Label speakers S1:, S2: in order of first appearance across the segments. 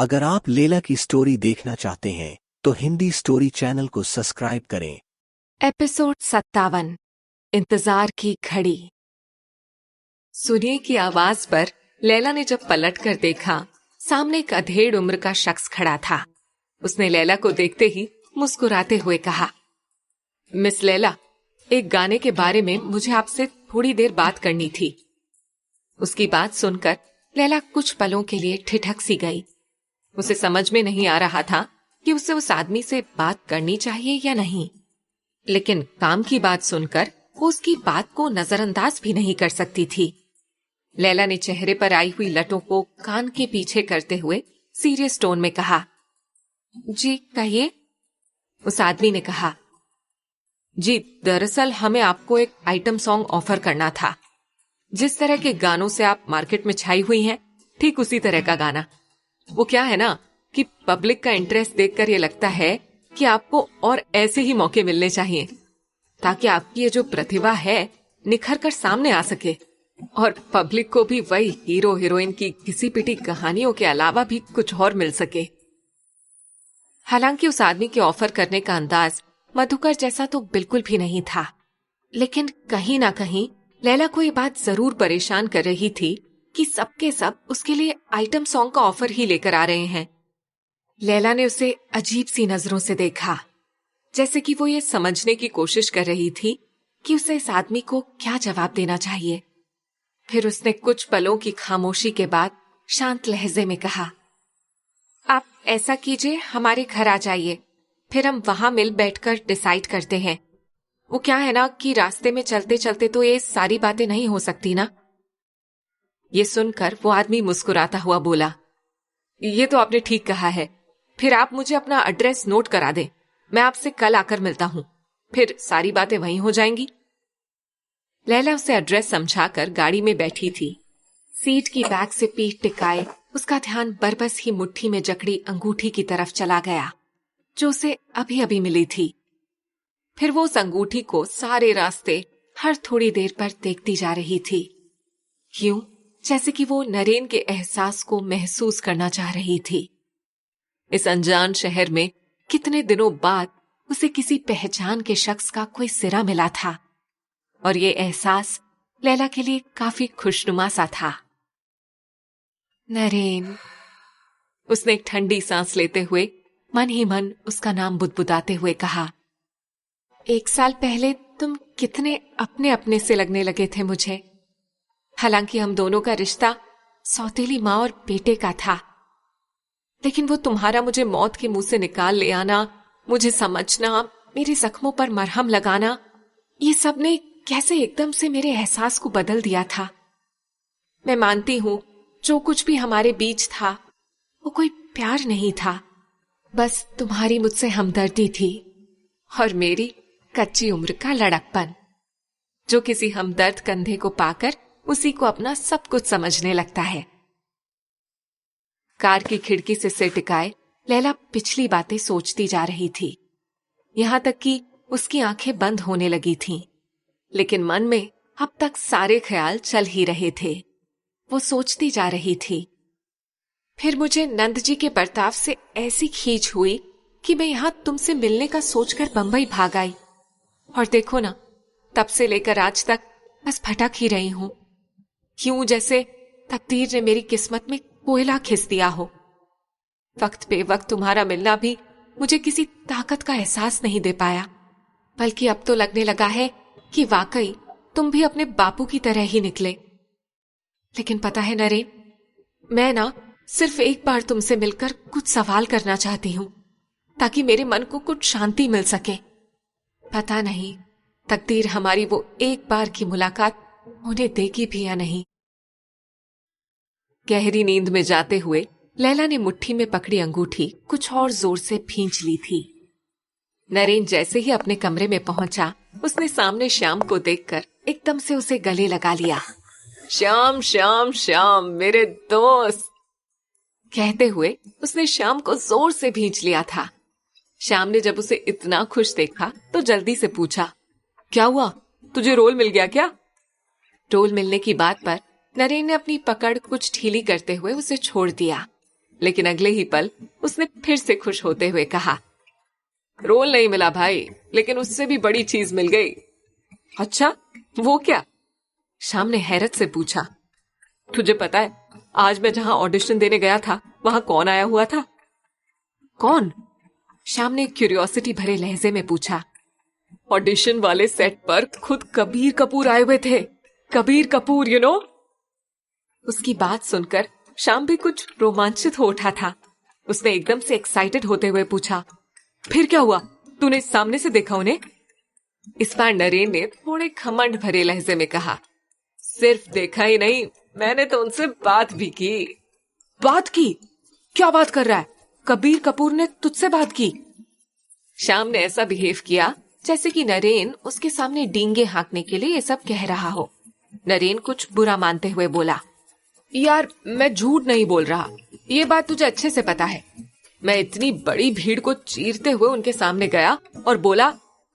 S1: अगर आप लैला की स्टोरी देखना चाहते हैं तो हिंदी स्टोरी चैनल को सब्सक्राइब करें।
S2: एपिसोड 57 इंतजार की घड़ी। सुनिए की आवाज पर लैला ने जब पलट कर देखा, सामने एक अधेड़ उम्र का शख्स खड़ा था। उसने लैला को देखते ही मुस्कुराते हुए कहा, मिस लैला, एक गाने के बारे में मुझे आपसे थोड़ी देर बात करनी थी। उसकी बात सुनकर लैला कुछ पलों के लिए ठिठक सी गई। उसे समझ में नहीं आ रहा था कि उसे उस आदमी से बात करनी चाहिए या नहीं, लेकिन काम की बात सुनकर वो उसकी बात को नजरअंदाज भी नहीं कर सकती थी। लैला ने चेहरे पर आई हुई लटों को कान के पीछे करते हुए सीरियस टोन में कहा, जी कहिए। उस आदमी ने कहा, जी दरअसल हमें आपको एक आइटम सॉन्ग ऑफर करना था। जिस तरह के गानों से आप मार्केट में छाई हुई हैं, ठीक उसी तरह का गाना। वो क्या है ना कि पब्लिक का इंटरेस्ट देखकर ये लगता है कि आपको और ऐसे ही मौके मिलने चाहिए ताकि आपकी ये जो प्रतिभा है निखर कर सामने आ सके और पब्लिक को भी वही हीरो हीरोइन की घिसी पिटी कहानियों के अलावा भी कुछ और मिल सके। हालांकि उस आदमी के ऑफर करने का अंदाज मधुकर जैसा तो बिल्कुल भी नहीं था, लेकिन कहीं ना कहीं लैला को ये बात जरूर परेशान कर रही थी कि सबके सब उसके लिए आइटम सॉन्ग का ऑफर ही लेकर आ रहे हैं। लैला ने उसे अजीब सी नजरों से देखा, जैसे कि वो ये समझने की कोशिश कर रही थी कि उसे इस आदमी को क्या जवाब देना चाहिए। फिर उसने कुछ पलों की खामोशी के बाद शांत लहजे में कहा, आप ऐसा कीजिए, हमारे घर आ जाइए, फिर हम वहां मिल बैठकर डिसाइड करते हैं। वो क्या है ना कि रास्ते में चलते चलते तो ये सारी बातें नहीं हो सकती ना। ये सुनकर वो आदमी मुस्कुराता हुआ बोला, ये तो आपने ठीक कहा है। फिर आप मुझे अपना एड्रेस नोट करा दें, मैं आपसे कल आकर मिलता हूं, फिर सारी बातें वहीं हो जाएंगी। लैला उसे एड्रेस समझाकर गाड़ी में बैठी थी। सीट की बैक से पीठ टिकाए उसका ध्यान बरबस ही मुट्ठी में जकड़ी अंगूठी की तरफ चला गया जो उसे अभी अभी मिली थी। फिर वो उस अंगूठी को सारे रास्ते हर थोड़ी देर पर देखती जा रही थी, यूं जैसे कि वो नरेन के एहसास को महसूस करना चाह रही थी। इस अनजान शहर में कितने दिनों बाद उसे किसी पहचान के शख्स का कोई सिरा मिला था और ये एहसास लैला के लिए काफी खुशनुमा सा था। नरेन, उसने एक ठंडी सांस लेते हुए मन ही मन उसका नाम बुदबुदाते हुए कहा, 1 साल पहले तुम कितने अपने अपने से लगने लगे थे मुझे। हालांकि हम दोनों का रिश्ता सौतेली माँ और बेटे का था, लेकिन वो तुम्हारा मुझे मौत के मुंह से निकाल ले आना, मुझे समझना, मेरे जख्मों पर मरहम लगाना, ये सब ने कैसे एकदम से मेरे एहसास को बदल दिया था। मैं मानती हूं जो कुछ भी हमारे बीच था वो कोई प्यार नहीं था, बस तुम्हारी मुझसे हमदर्दी थी और मेरी कच्ची उम्र का लड़कपन, जो किसी हमदर्द कंधे को पाकर उसी को अपना सब कुछ समझने लगता है। कार की खिड़की से सिर टिकाए लैला पिछली बातें सोचती जा रही थी, यहां तक कि उसकी आंखें बंद होने लगी थीं, लेकिन मन में अब तक सारे ख्याल चल ही रहे थे। वो सोचती जा रही थी, फिर मुझे नंद जी के बर्ताव से ऐसी खींच हुई कि मैं यहां तुमसे मिलने का सोचकर बंबई भाग आई, और देखो ना, तब से लेकर आज तक बस भटक ही रही हूं, यूं जैसे तकदीर ने मेरी किस्मत में कोयला खिस दिया हो। वक्त पे वक्त तुम्हारा मिलना भी मुझे किसी ताकत का एहसास नहीं दे पाया, बल्कि अब तो लगने लगा है कि वाकई तुम भी अपने बापू की तरह ही निकले। लेकिन पता है नरेन, मैं ना सिर्फ एक बार तुमसे मिलकर कुछ सवाल करना चाहती हूं ताकि मेरे मन को कुछ शांति मिल सके। पता नहीं तकदीर हमारी वो एक बार की मुलाकात होने देगी भी या नहीं। गहरी नींद में जाते हुए लैला ने मुट्ठी में पकड़ी अंगूठी कुछ और जोर से भींच ली थी। नरेन जैसे ही अपने कमरे में पहुंचा, उसने सामने श्याम को देखकर एकदम से उसे गले लगा लिया। श्याम श्याम श्याम मेरे दोस्त, कहते हुए उसने श्याम को जोर से भींच लिया था। श्याम ने जब उसे इतना खुश देखा तो जल्दी से पूछा, क्या हुआ, तुझे रोल मिल गया क्या? रोल मिलने की बात पर नरेन ने अपनी पकड़ कुछ ढीली करते हुए उसे छोड़ दिया, लेकिन अगले ही पल उसने फिर से खुश होते हुए कहा, रोल नहीं मिला भाई, लेकिन उससे भी बड़ी चीज मिल गई। अच्छा, वो क्या? श्याम ने हैरत से पूछा। तुझे पता है आज मैं जहां ऑडिशन देने गया था वहां कौन आया हुआ था? कौन? श्याम ने क्यूरियोसिटी भरे लहजे में पूछा। ऑडिशन वाले सेट पर खुद कबीर कपूर आए हुए थे। Kabir Kapoor, you know. उसकी बात सुनकर श्याम भी कुछ रोमांचित हो उठा था। उसने एकदम से एक्साइटेड होते हुए पूछा, फिर क्या हुआ? तूने सामने से देखा उन्हें? इस बार नरेन ने थोड़े घमंड भरे लहजे में कहा, सिर्फ देखा ही नहीं, मैंने तो उनसे बात भी की। बात की? क्या बात कर रहा है? कबीर कपूर ने तुझसे बात की? श्याम ने ऐसा बिहेव किया जैसे कि नरेन उसके सामने डींगे हाँकने के लिए ये सब कह रहा हो। नरेन कुछ बुरा मानते हुए बोला, यार मैं झूठ नहीं बोल रहा, ये बात तुझे अच्छे से पता है। मैं इतनी बड़ी भीड़ को चीरते हुए उनके सामने गया और बोला,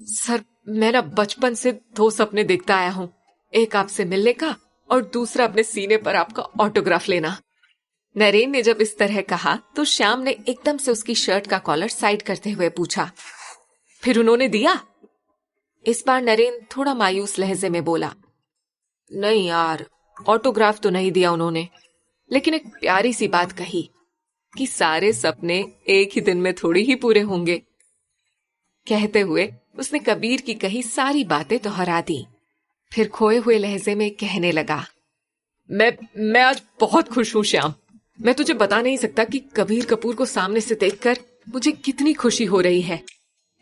S2: सर मैं ना बचपन से 2 सपने देखता आया हूँ, एक आपसे मिलने का और दूसरा अपने सीने पर आपका ऑटोग्राफ लेना। नरेन ने जब इस तरह कहा तो श्याम ने एकदम से उसकी शर्ट का कॉलर साइड करते हुए पूछा, फिर उन्होंने दिया? इस बार नरेन थोड़ा मायूस लहजे में बोला, नहीं यार, ऑटोग्राफ तो नहीं दिया उन्होंने, लेकिन एक प्यारी सी बात कही कि सारे सपने एक ही दिन में थोड़ी ही पूरे होंगे। कहते हुए उसने कबीर की कही सारी बातें दोहरा दी। फिर खोए हुए लहजे में कहने लगा, मैं आज बहुत खुश हूं श्याम। मैं तुझे बता नहीं सकता कि कबीर कपूर को सामने से देखकर मुझे कितनी खुशी हो रही है।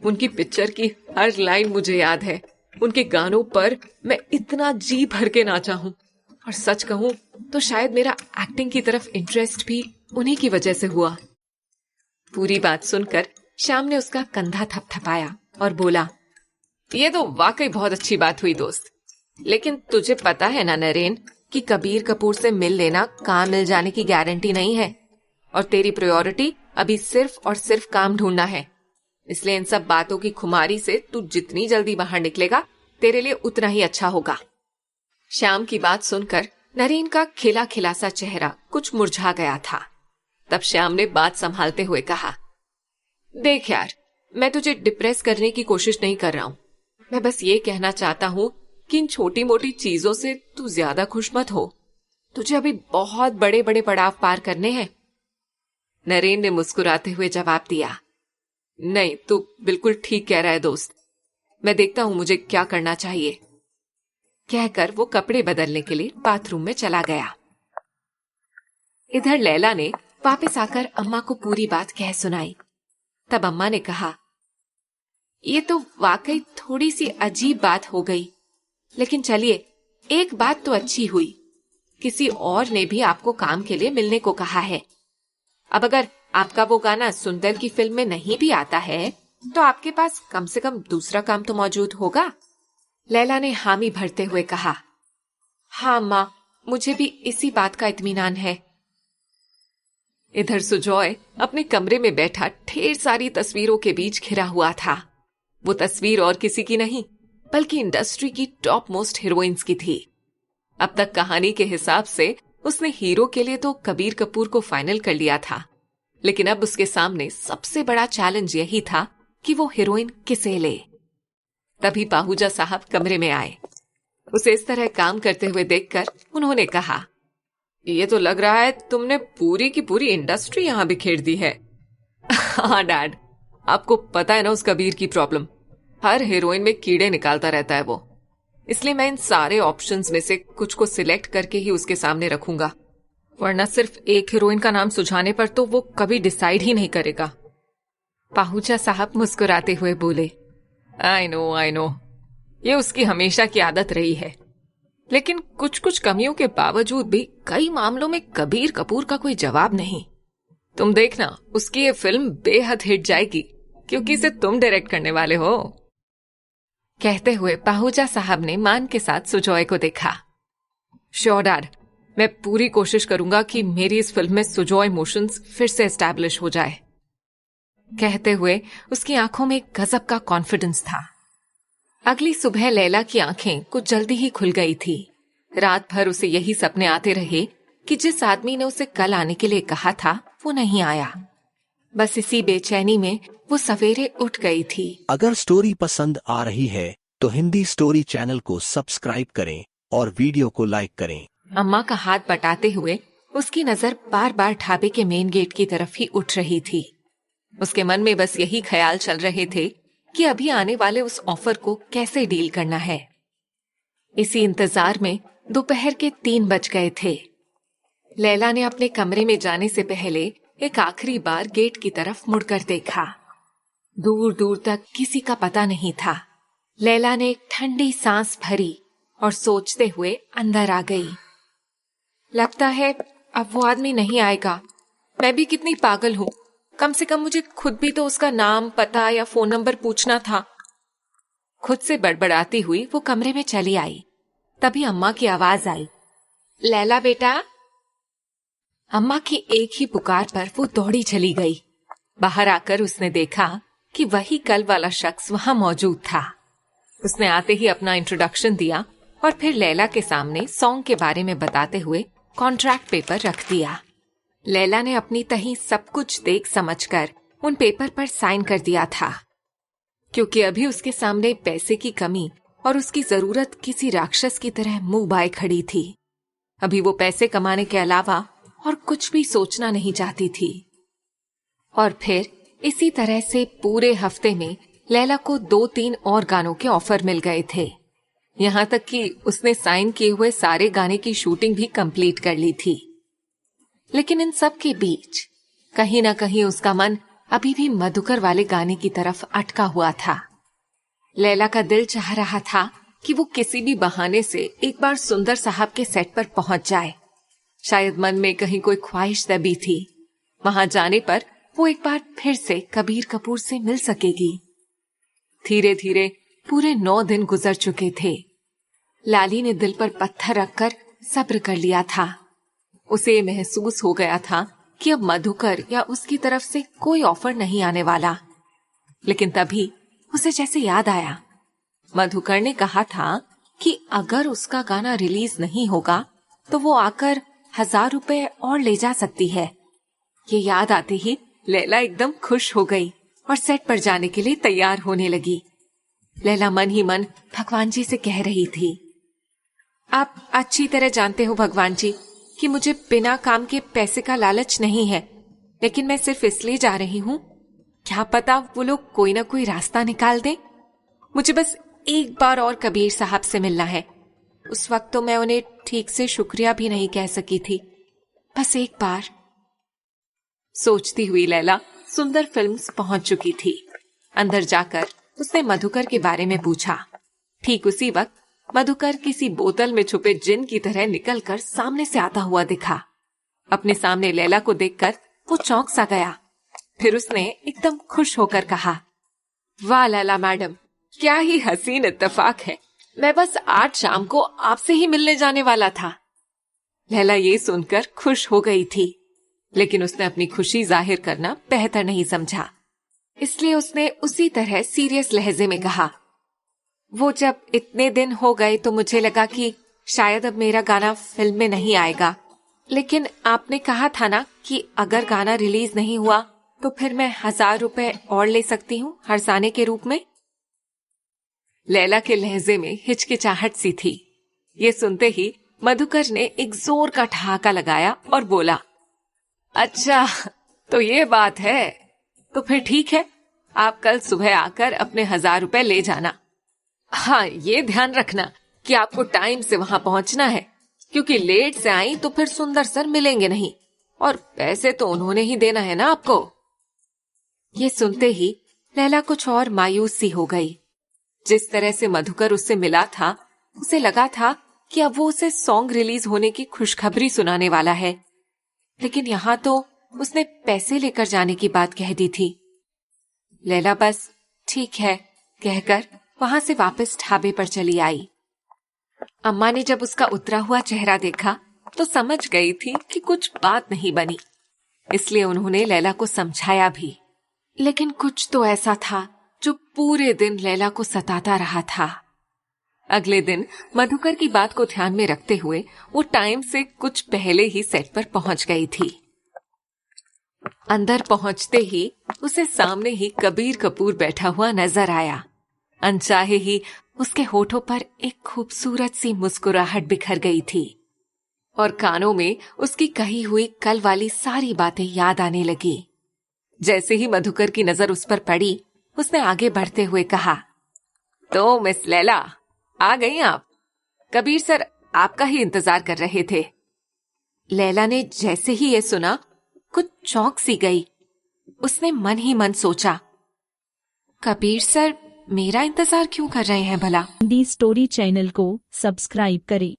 S2: उनकी पिक्चर की हर लाइन मुझे याद है। उनके गानों पर मैं इतना जी भर के नाचा हूं, और सच कहूं तो शायद मेरा एक्टिंग की तरफ इंटरेस्ट भी उन्हीं की वजह से हुआ। पूरी बात सुनकर श्याम ने उसका कंधा थपथपाया और बोला, ये तो वाकई बहुत अच्छी बात हुई दोस्त, लेकिन तुझे पता है ना नरेन कि कबीर कपूर से मिल लेना काम मिल जाने की गारंटी नहीं है, और तेरी प्रायोरिटी अभी सिर्फ और सिर्फ काम ढूंढना है। इसलिए इन सब बातों की खुमारी से तू जितनी जल्दी बाहर निकलेगा तेरे लिए उतना ही अच्छा होगा। श्याम की बात सुनकर नरेन का खिला खिला सा चेहरा कुछ मुरझा गया था। तब श्याम ने बात संभालते हुए कहा, देख यार, मैं तुझे डिप्रेस करने की कोशिश नहीं कर रहा हूं। मैं बस ये कहना चाहता हूं कि इन छोटी मोटी चीजों से तू ज्यादा खुश मत हो। तुझे अभी बहुत बड़े बड़े पड़ाव पार करने हैं। नरेन ने मुस्कुराते हुए जवाब दिया, नहीं, तू बिल्कुल ठीक कह रहा है दोस्त। मैं देखता हूं मुझे क्या करना चाहिए। कहकर वो कपड़े बदलने के लिए बाथरूम में चला गया। इधर लैला ने वापस आकर अम्मा को पूरी बात कह सुनाई। तब अम्मा ने कहा, ये तो वाकई थोड़ी सी अजीब बात हो गई, लेकिन चलिए, एक बात तो अच्छी हुई, किसी और ने भी आपको काम के लिए मिलने को कहा है। अब अगर आपका वो गाना सुंदर की फिल्म में नहीं भी आता है तो आपके पास कम से कम दूसरा काम तो मौजूद होगा। लैला ने हामी भरते हुए कहा, हाँ माँ, मुझे भी इसी बात का इत्मीनान है। इधर सुजॉय अपने कमरे में बैठा ढेर सारी तस्वीरों के बीच घिरा हुआ था। वो तस्वीर और किसी की नहीं बल्कि इंडस्ट्री की टॉप मोस्ट हीरोइंस की थी। अब तक कहानी के हिसाब से उसने हीरो के लिए तो कबीर कपूर को फाइनल कर लिया था, लेकिन अब उसके सामने सबसे बड़ा चैलेंज यही था कि वो हीरोइन किसे ले। तभी पाहूजा साहब कमरे में आए। उसे इस तरह काम करते हुए देखकर उन्होंने कहा, ये तो लग रहा है तुमने पूरी की पूरी इंडस्ट्री यहां बिखेर दी है। हाँ डैड, आपको पता है ना उस कबीर की प्रॉब्लम, हर हीरोइन में कीड़े निकालता रहता है वो। इसलिए मैं इन सारे ऑप्शंस में से कुछ को सिलेक्ट करके ही उसके सामने रखूंगा, वरना सिर्फ एक हीरोइन का नाम सुझाने पर तो वो कभी डिसाइड ही नहीं करेगा। पाहूजा साहब मुस्कुराते हुए बोले, आई नो, ये उसकी हमेशा की आदत रही है, लेकिन कुछ कुछ कमियों के बावजूद भी कई मामलों में कबीर कपूर का कोई जवाब नहीं। तुम देखना, उसकी ये फिल्म बेहद हिट जाएगी क्योंकि इसे तुम डायरेक्ट करने वाले हो। कहते हुए पाहूजा साहब ने मान के साथ सुजॉय को देखा। श्योर डैड, मैं पूरी कोशिश करूंगा कि मेरी इस फिल्म में सुजॉय इमोशंस फिर से एस्टैब्लिश हो जाए। कहते हुए उसकी आंखों में गजब का कॉन्फिडेंस था। अगली सुबह लैला की आंखें कुछ जल्दी ही खुल गई थी। रात भर उसे यही सपने आते रहे कि जिस आदमी ने उसे कल आने के लिए कहा था वो नहीं आया। बस इसी बेचैनी में वो सवेरे उठ गई थी।
S1: अगर स्टोरी पसंद आ रही है तो हिंदी स्टोरी चैनल को सब्सक्राइब करें और वीडियो को लाइक करें।
S2: अम्मा का हाथ बटाते हुए उसकी नजर बार बार ढाबे के मेन गेट की तरफ ही उठ रही थी। उसके मन में बस यही ख्याल चल रहे थे कि अभी आने वाले उस ऑफर को कैसे डील करना है। इसी इंतजार में दोपहर के 3 बज गए थे। लैला ने अपने कमरे में जाने से पहले एक आखिरी बार गेट की तरफ मुड़कर देखा। दूर दूर तक किसी का पता नहीं था। लैला ने एक ठंडी सांस भरी और सोचते हुए अंदर आ गई। लगता है अब वो आदमी नहीं आएगा। मैं भी कितनी पागल हूँ। कम से कम मुझे खुद भी तो उसका नाम, पता या फोन नंबर पूछना था। खुद से बड़बड़ाती हुई वो कमरे में चली आई। तभी अम्मा की आवाज आई, लैला बेटा। अम्मा की एक ही पुकार पर वो दौड़ी चली गई। बाहर आकर उसने देखा कि वही कल वाला शख्स वहां मौजूद था। उसने आते ही अपना इंट्रोडक्शन दिया और फिर लैला के सामने सॉन्ग के बारे में बताते हुए कॉन्ट्रैक्ट पेपर रख दिया। लैला ने अपनी तही सब कुछ देख समझकर उन पेपर पर साइन कर दिया था, क्योंकि अभी उसके सामने पैसे की कमी और उसकी जरूरत किसी राक्षस की तरह मुंह बाए खड़ी थी। अभी वो पैसे कमाने के अलावा और कुछ भी सोचना नहीं चाहती थी। और फिर इसी तरह से पूरे हफ्ते में लैला को 2-3 और गानों के ऑफर मिल गए थे। यहाँ तक कि उसने साइन किए हुए सारे गाने की शूटिंग भी कंप्लीट कर ली थी। लेकिन इन सब के बीच कहीं ना कहीं उसका मन अभी भी मधुकर वाले गाने की तरफ अटका हुआ था। लैला का दिल चाह रहा था कि वो किसी भी बहाने से एक बार सुंदर साहब के सेट पर पहुंच जाए। शायद मन में कहीं कोई ख्वाहिश दबी थी। वहां जाने पर वो एक बार फिर से कबीर कपूर से मिल सकेगी। धीरे धीरे पूरे 9 दिन गुजर चुके थे। लाली ने दिल पर पत्थर रखकर सब्र कर लिया था। उसे महसूस हो गया था कि अब मधुकर या उसकी तरफ से कोई ऑफर नहीं आने वाला। लेकिन तभी उसे जैसे याद आया, मधुकर ने कहा था कि अगर उसका गाना रिलीज नहीं होगा तो वो आकर 1000 रुपए और ले जा सकती है। ये याद आते ही लैला एकदम खुश हो गई और सेट पर जाने के लिए तैयार होने लगी। लैला मन ही मन भगवान जी से कह रही थी, आप अच्छी तरह जानते हो भगवान जी कि मुझे बिना काम के पैसे का लालच नहीं है, लेकिन मैं सिर्फ इसलिए जा रही हूँ, क्या पता वो लोग कोई ना कोई रास्ता निकाल दें। मुझे बस एक बार और कबीर साहब से मिलना है। उस वक्त तो मैं उन्हें ठीक से शुक्रिया भी नहीं कह सकी थी। बस एक बार। सोचती हुई लैला सुंदर फिल्म्स पहुंच चुकी थी। अंदर जाकर उसने मधुकर के बारे में पूछा। ठीक उसी वक्त मधुकर किसी बोतल में छुपे जिन की तरह निकलकर सामने से आता हुआ दिखा। अपने सामने लैला को देखकर वो चौंक सा गया। फिर उसने एकदम खुश होकर कहा, वाह लैला मैडम, क्या ही हसीन इत्तेफाक है। मैं बस आज शाम को आपसे ही मिलने जाने वाला था। लैला ये सुनकर खुश हो गई थी, लेकिन उसने अपनी खुशी जाहिर करना बेहतर नहीं समझा। इसलिए उसने उसी तरह सीरियस लहजे में कहा, वो जब इतने दिन हो गए तो मुझे लगा कि शायद अब मेरा गाना फिल्म में नहीं आएगा, लेकिन आपने कहा था ना कि अगर गाना रिलीज नहीं हुआ तो फिर मैं 1000 रुपए और ले सकती हूँ हर्षाने के रूप में। लैला के लहजे में हिचकिचाहट सी थी। ये सुनते ही मधुकर ने एक जोर का ठहाका लगाया और बोला, अच्छा तो ये बात है, तो फिर ठीक है, आप कल सुबह आकर अपने 1000 रुपए ले जाना। हाँ, ये ध्यान रखना कि आपको टाइम से वहां पहुंचना है, क्योंकि लेट से आई तो फिर सुंदर सर मिलेंगे नहीं, और पैसे तो उन्होंने ही देना है ना आपको। ये सुनते ही लैला कुछ और मायूस सी हो गई। जिस तरह से मधुकर उससे मिला था, उसे लगा था कि अब वो उसे सॉन्ग रिलीज होने की खुशखबरी सुनाने वाला है, लेकिन यहाँ तो उसने पैसे लेकर जाने की बात कह दी थी। लैला बस ठीक है कहकर वहां से वापस ढाबे पर चली आई। अम्मा ने जब उसका उतरा हुआ चेहरा देखा तो समझ गई थी कि कुछ बात नहीं बनी, इसलिए उन्होंने लैला को समझाया भी। लेकिन कुछ तो ऐसा था जो पूरे दिन लैला को सताता रहा था। अगले दिन मधुकर की बात को ध्यान में रखते हुए वो टाइम से कुछ पहले ही सेट पर पहुंच गई थी। अंदर पहुंचते ही उसे सामने ही कबीर कपूर बैठा हुआ नजर आया। अनचाहे ही उसके होठों पर एक खूबसूरत सी मुस्कुराहट बिखर गई थी और कानों में उसकी कही हुई कल वाली सारी बातें याद आने लगी। जैसे ही मधुकर की नजर उस पर पड़ी, उसने आगे बढ़ते हुए कहा, तो मिस लैला, आ गई आप? कबीर सर आपका ही इंतजार कर रहे थे। लैला ने जैसे ही ये सुना कुछ चौंक सी गई। उसने मन ही मन सोचा, कबीर सर मेरा इंतजार क्यों कर रहे हैं भला?
S3: हिंदी स्टोरी चैनल को सब्सक्राइब करें।